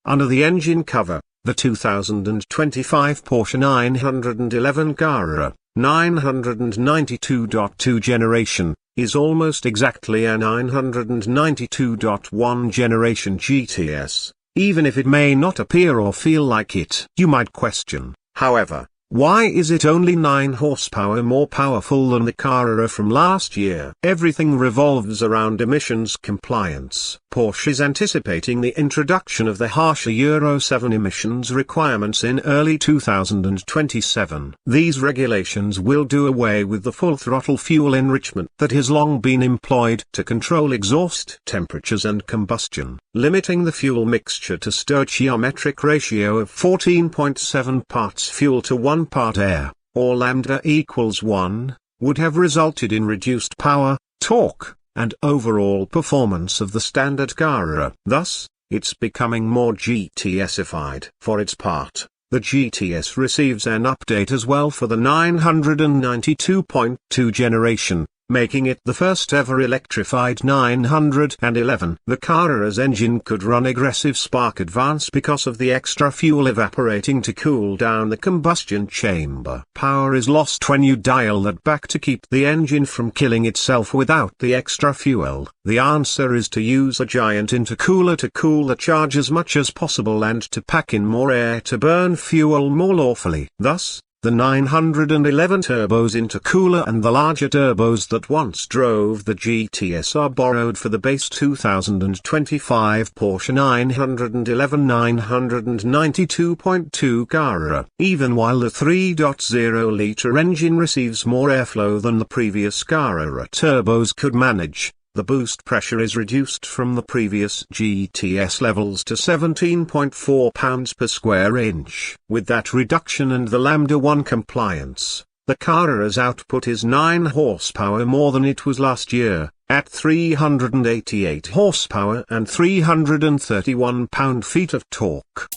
Under the engine cover, the 2025 Porsche 911 Carrera 992.2 generation is almost exactly a 992.1 generation GTS, even if it may not appear or feel like it. You might question, however, why is it only 9 horsepower more powerful than the Carrera from last year? Everything revolves around emissions compliance. Porsche is anticipating the introduction of the harsher Euro 7 emissions requirements in early 2027. These regulations will do away with the full-throttle fuel enrichment that has long been employed to control exhaust temperatures and combustion, limiting the fuel mixture to stoichiometric ratio of 14.7 parts fuel to 1 part air, or lambda equals 1, would have resulted in reduced power, torque, and overall performance of the standard Carrera. Thus, it's becoming more GTS-ified. For its part, the GTS receives an update as well for the 992.2 generation, making it the first ever electrified 911. The Carrera's engine could run aggressive spark advance because of the extra fuel evaporating to cool down the combustion chamber. Power is lost when you dial that back to keep the engine from killing itself without the extra fuel. The answer is to use a giant intercooler to cool the charge as much as possible and to pack in more air to burn fuel more lawfully. Thus, the 911 turbo's intercooler and the larger turbos that once drove the GTS are borrowed for the base 2025 Porsche 911 992.2 Carrera. Even while the 3.0-litre engine receives more airflow than the previous Carrera turbos could manage, the boost pressure is reduced from the previous GTS levels to 17.4 pounds per square inch. With that reduction and the Lambda 1 compliance, the Carrera's output is 9 horsepower more than it was last year, at 388 horsepower and 331 pound-feet of torque.